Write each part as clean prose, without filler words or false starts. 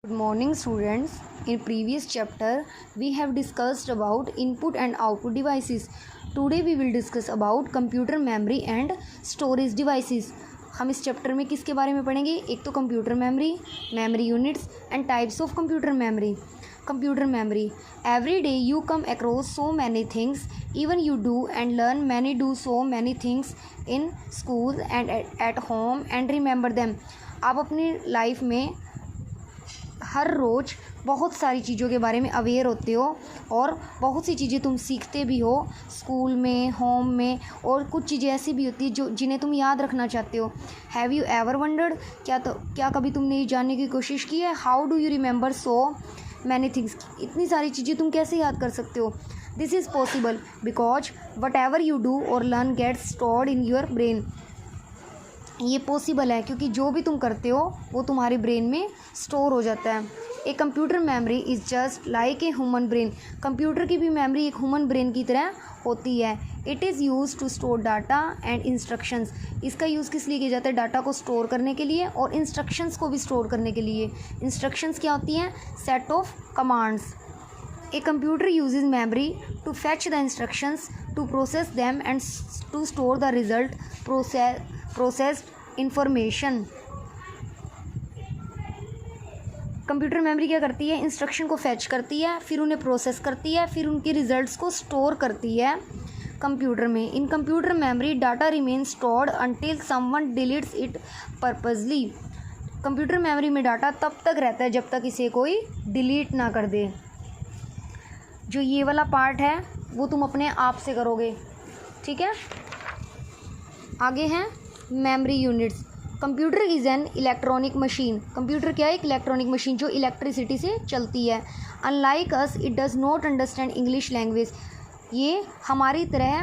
Good morning students. In previous chapter we have discussed about input and output devices. Today we will discuss about computer memory and storage devices. हम इस chapter में किसके बारे में पढ़ेंगे? एक तो computer memory units and types of computer memory. Computer memory. Every day you come across so many things. Even you do and learn many do so many things in school and at home and remember them. आप अपनी life में हर रोज़ बहुत सारी चीज़ों के बारे में aware होते हो और बहुत सी चीज़ें तुम सीखते भी हो स्कूल में, होम में, और कुछ चीज़ें ऐसी भी होती है जो जिन्हें तुम याद रखना चाहते हो. हैव यू एवर वंडर्ड, क्या कभी तुमने ये जानने की कोशिश की है how do you remember so many things, इतनी सारी चीज़ें तुम कैसे याद कर सकते हो. This is possible because whatever you do और learn gets stored in your brain. ये पॉसिबल है क्योंकि जो भी तुम करते हो वो तुम्हारे ब्रेन में स्टोर हो जाता है. A computer memory is just like a human brain. Computer की भी मेमोरी एक ह्यूमन ब्रेन की तरह होती है. It is use to store data and instructions. इसका यूज़ किस लिए किया जाता है? डाटा को स्टोर करने के लिए और इंस्ट्रक्शंस को भी स्टोर करने के लिए. इंस्ट्रक्शंस क्या होती हैं? Set of commands. A computer uses memory to fetch the instructions, to process them and to store the processed information. Computer memory क्या करती है? इंस्ट्रक्शन को फैच करती है, फिर उन्हें प्रोसेस करती है, फिर उनके रिजल्ट्स को स्टोर करती है कंप्यूटर में. इन computer memory data remain stored until someone deletes it purposely. Computer memory में डाटा तब तक रहता है जब तक इसे कोई डिलीट ना कर दे. जो ये वाला पार्ट है वो तुम अपने आप से करोगे, ठीक है. आगे हैं memory units. Computer is an electronic machine. Computer क्या है? एक इलेक्ट्रॉनिक मशीन जो इलेक्ट्रिसिटी से चलती है. Unlike us it does not understand English language. ये हमारी तरह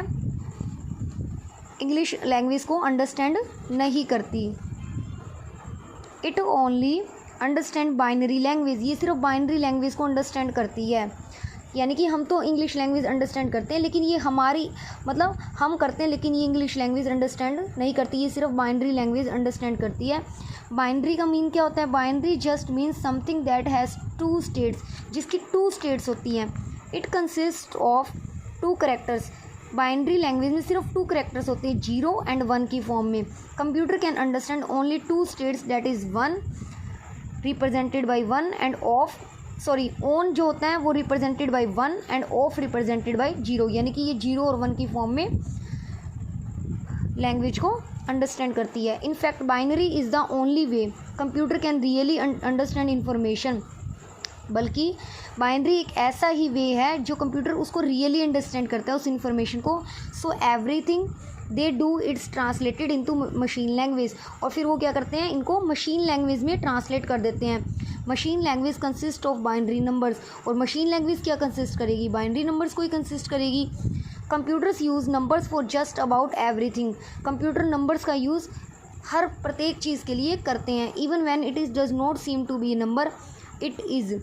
इंग्लिश लैंग्वेज को अंडरस्टैंड नहीं करती. It only understand binary language. ये सिर्फ बाइनरी लैंग्वेज को अंडरस्टैंड करती है. यानी कि हम तो इंग्लिश लैंग्वेज अंडरस्टैंड करते हैं लेकिन ये हमारी हम करते हैं लेकिन ये इंग्लिश लैंग्वेज अंडरस्टैंड नहीं करती. ये सिर्फ बाइनरी लैंग्वेज अंडरस्टैंड करती है. बाइनरी का मीन क्या होता है? Binary just means something that has two states, जिसकी टू स्टेट्स होती हैं. It consist of two characters. Binary language में सिर्फ टू करेक्टर्स होते हैं, 0 and 1 की फॉर्म में. Computer can understand only two states, that is 1 represented by 1 and on जो होता है वो represented by 1 and off represented by 0. यानी कि ये 0 और 1 की फॉर्म में लैंग्वेज को अंडरस्टैंड करती है. In fact binary is the only way computer can really understand information. बल्कि बाइनरी एक ऐसा ही वे है जो कंप्यूटर उसको रियली अंडरस्टैंड करता है, उस इन्फॉर्मेशन को. So everything they do it's translated into machine language. और फिर वो क्या करते हैं? इनको मशीन लैंग्वेज में ट्रांसलेट कर देते हैं. Machine language consist of binary numbers. और मशीन लैंग्वेज क्या कंसिस्ट करेगी? बाइनरी नंबर्स को ही कंसिस्ट करेगी. Computers use numbers for just about everything. Computer numbers का यूज़ हर प्रत्येक चीज़ के लिए करते हैं. Even when it is does not seem to be a number it is.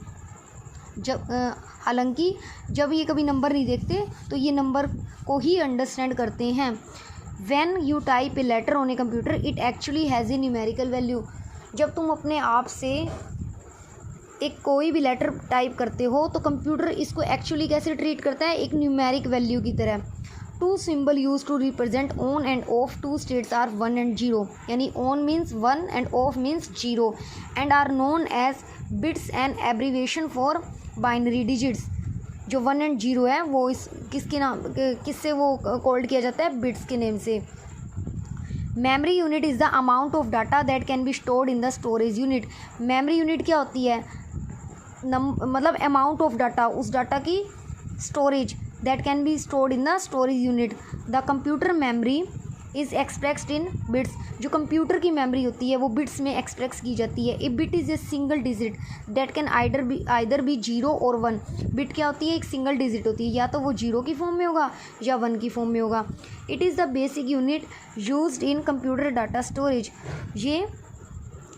हालांकि जब ये कभी नंबर नहीं देखते तो ये नंबर को ही अंडरस्टैंड करते हैं. When you type a later on a computer it actually has a numerical value. जब तुम अपने आप से एक कोई भी लेटर टाइप करते हो तो कंप्यूटर इसको एक्चुअली कैसे ट्रीट करता है? एक न्यूमेरिक वैल्यू की तरह. Two symbol use to represent on and off two states are 1 and 0. यानी on means 1 and off means 0 and are known as bits and abbreviation for binary digits. जो 1 and 0 है वो किससे वो कॉल्ड किया जाता है? बिट्स के नेम से. Memory unit is the amount of data that can be stored in the storage unit. Memory unit क्या होती है? मतलब अमाउंट ऑफ डाटा, उस डाटा की storage that can be stored in the storage unit. The computer memory is expressed in bits. जो computer की memory होती है वो बिट्स में एक्सप्रेस की जाती है. A bit is a single digit that can either B 0 और 1. बिट क्या होती है? एक सिंगल डिजिट होती है, या तो वो 0 की फॉर्म में होगा या 1 की फॉर्म में होगा. It is the basic unit used in computer data storage. ये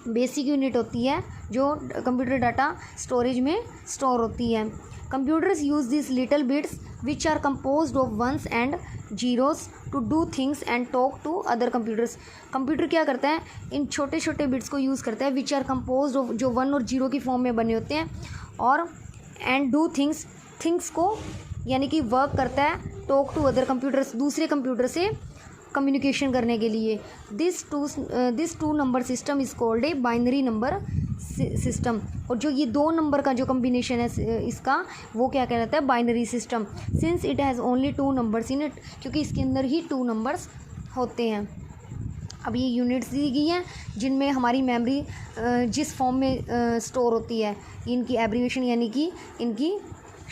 बेसिक यूनिट होती है जो कंप्यूटर डाटा स्टोरेज में स्टोर होती है. Computers use this little bits which are composed of ones and zeros to do things and talk to other computers. Computer क्या करता है, इन छोटे छोटे बिट्स को यूज़ करता है विच आर composed ऑफ, जो 1 और 0 की फॉर्म में बने होते हैं, और एंड डू थिंग्स को यानी कि वर्क करता है, टॉक टू अदर कंप्यूटर्स, दूसरे कंप्यूटर से कम्युनिकेशन करने के लिए। This two number system is called a binary number system. और जो ये 2 नंबर का जो कम्बिनेशन है इसका, वो क्या कहलाता है, binary system. Since it has only 2 numbers in it, क्योंकि इसके अंदर ही 2 नंबर्स होते हैं। अब ये यूनिट्स दी गई हैं जिनमें हमारी मेमोरी जिस फॉर्म में स्टोर होती है, इनकी एब्रीवेशन यानी कि इनकी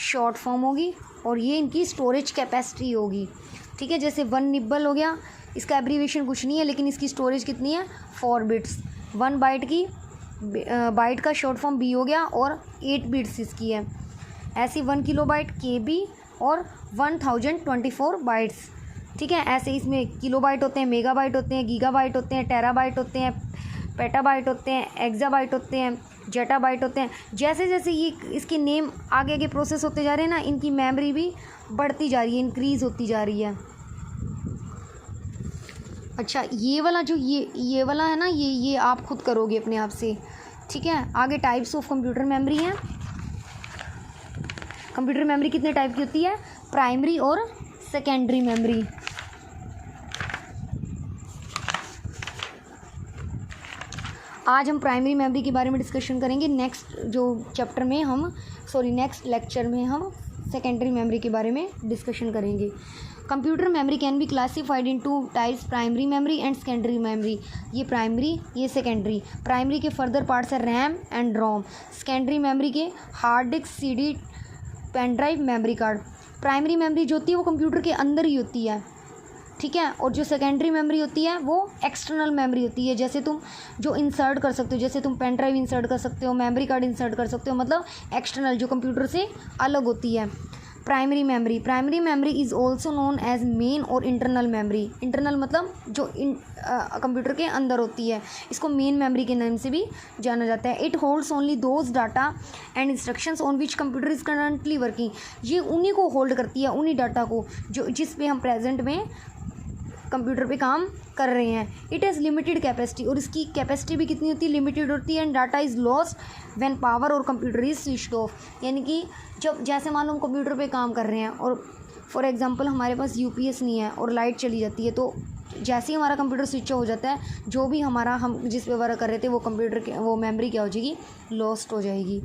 शॉर्ट फॉर्म होगी, और ये इनकी स्टोरेज कैपेसिटी होगी। ठीक है, जैसे 1 निब्बल हो गया, इसका एब्रीवेशन कुछ नहीं है, लेकिन इसकी स्टोरेज कितनी है, 4 बिट्स। 1 बाइट की बाइट का शॉर्ट फॉर्म बी हो गया, और 8 बिट्स इसकी है। ऐसे 1 किलोबाइट KB और 1024 बाइट्स। ठीक है, ऐसे इसमें किलोबाइट होते हैं, मेगाबाइट होते हैं, गीगाबाइट होते हैं, टेराबाइट होते हैं, पेटाबाइट होते हैं, एक्साबाइट होते हैं, जेटाबाइट होते हैं। जैसे जैसे ये इसके नेम आगे आगे प्रोसेस होते जा रहे हैं ना, इनकी मेमोरी भी बढ़ती जा रही है, इंक्रीज़ होती जा रही है। अच्छा, ये वाला जो ये वाला है ना, ये आप खुद करोगे अपने आप से। ठीक है, आगे टाइप्स ऑफ कंप्यूटर मेमोरी हैं। कंप्यूटर मेमोरी कितने टाइप की होती है, प्राइमरी और सेकेंडरी मेमोरी। आज हम प्राइमरी मेमोरी के बारे में डिस्कशन करेंगे। नेक्स्ट लेक्चर में हम सेकेंडरी मेमोरी के बारे में डिस्कशन करेंगे। Computer memory can be classified in 2 types, primary memory and secondary memory. ये प्राइमरी, ये सेकेंडरी। प्राइमरी के फर्दर पार्ट्स है RAM and ROM. Secondary memory के hard disk, CD, pen drive, memory card. Primary memory जो होती है वो computer के अंदर ही होती है। ठीक है, और जो सेकेंडरी मेमोरी होती है वो एक्सटर्नल मेमोरी होती है, जैसे तुम जो इंसर्ट कर सकते हो, जैसे तुम पेन ड्राइव इंसर्ट कर सकते हो, मेमोरी कार्ड इंसर्ट कर सकते हो, मतलब एक्सटर्नल, जो कंप्यूटर से अलग होती है। Primary memory is also known as main और इंटरनल मेमोरी। इंटरनल मतलब जो कंप्यूटर के अंदर होती है, इसको मेन मेमोरी के नाम से भी जाना जाता है। It holds only those data and instructions on which computer is currently working. ये उन्हीं को होल्ड करती है, उन्हीं डाटा को जिस पे हम प्रेजेंट में कंप्यूटर पे काम कर रहे हैं। इट हैज़ लिमिटेड कैपेसिटी, और इसकी कैपेसिटी भी कितनी होती है, लिमिटेड होती है। And data is lost when power और कंप्यूटर इज़ स्विच्ड ऑफ। यानी कि जब जैसे मान लो हम कंप्यूटर पे काम कर रहे हैं और फॉर एग्जांपल हमारे पास UPS नहीं है और लाइट चली जाती है, तो जैसे ही हमारा कंप्यूटर स्विच हो जाता है, जो भी हम जिस पे वर्क कर रहे थे वो वो मेमोरी क्या हो जाएगी, लॉस्ट हो जाएगी।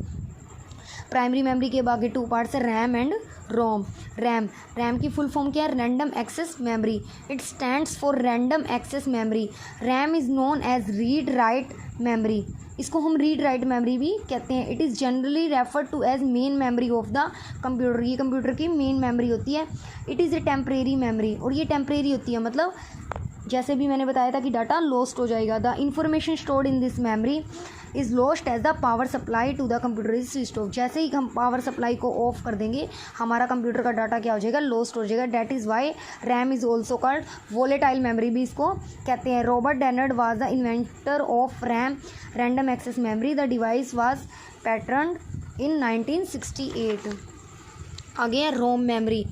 प्राइमरी मेमोरी के बाकी 2 पार्ट्स है रैम एंड रोम। रैम की फुल फॉर्म क्या है, random access memory. It stands for random access memory. RAM is known as read write memory. इसको हम रीड राइट मेमोरी भी कहते हैं। It is generally refer to as main memory of the computer. ये computer की main memory होती है। It is a temporary memory, और ये टेम्परेरी होती है, मतलब जैसे भी मैंने बताया था कि डाटा लॉस्ट हो जाएगा। The information stored in this memory is lost as the power supply to the computer is switched off. जैसे ही हम पावर सप्लाई को ऑफ कर देंगे, हमारा कंप्यूटर का डाटा क्या हो जाएगा, लॉस्ट हो जाएगा। That is why RAM is also called volatile memory भी इसको कहते हैं। Robert Dennard was the inventor of random access memory. The device was patterned in 1968। आगे है ROM memory,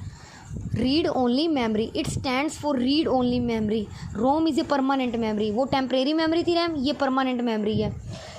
read only memory. It stands for read only memory. ROM is a permanent memory. वो temporary memory थी RAM, ये permanent memory है।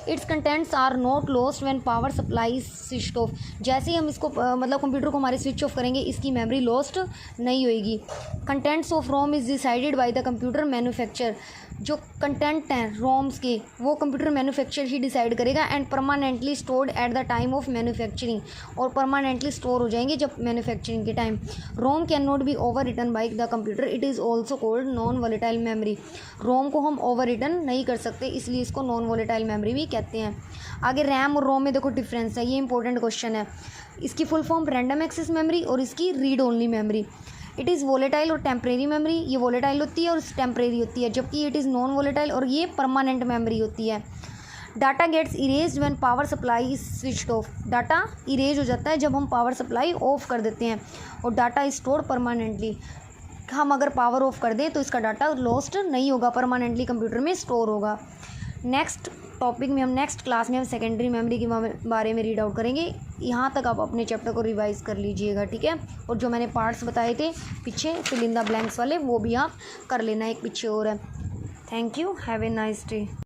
Its contents are not lost when power supply switch off. जैसे ही हम इसको मतलब computer को हमारे स्विच ऑफ करेंगे, इसकी मेमोरी लॉस्ट नहीं होएगी। Contents of ROM is decided by the computer manufacture. जो कंटेंट हैं रोम्स के, वो कंप्यूटर मैन्युफैक्चर ही डिसाइड करेगा। And permanently stored at the time of manufacturing, और परमानेंटली स्टोर हो जाएंगे जब मैन्युफैक्चरिंग के time. ROM cannot be overwritten by the computer. It is also called non volatile memory. ROM को हम over written नहीं कर सकते, इसलिए इसको नॉन वोलेटाइल मेमोरी भी कहते हैं। आगे रैम और रोम में देखो डिफरेंस है, ये इंपॉर्टेंट क्वेश्चन है। इसकी full form random access memory और इसकी read only memory. It is volatile और टेम्परेरी मेमोरी। ये वोलेटाइल होती है और टेम्परेरी होती है, जबकि इट इज़ नॉन वोलेटाइल और ये परमानेंट मेमोरी होती है। Data gets erased when power supply is switched off. Data erase हो जाता है जब हम पावर सप्लाई ऑफ कर देते हैं, और डाटा इज स्टोर्ड परमानेंटली। हम अगर पावर ऑफ कर दें तो इसका डाटा लॉस्ट नहीं होगा, परमानेंटली कंप्यूटर में स्टोर होगा। नेक्स्ट टॉपिक में हम नेक्स्ट क्लास में हम सेकेंडरी मेमोरी के बारे में रीड आउट करेंगे। यहाँ तक आप अपने चैप्टर को रिवाइज कर लीजिएगा, ठीक है। और जो मैंने पार्ट्स बताए थे पीछे फिल इन द ब्लैंक्स वाले, वो भी आप कर लेना, एक पीछे और है। Thank you, have a nice day.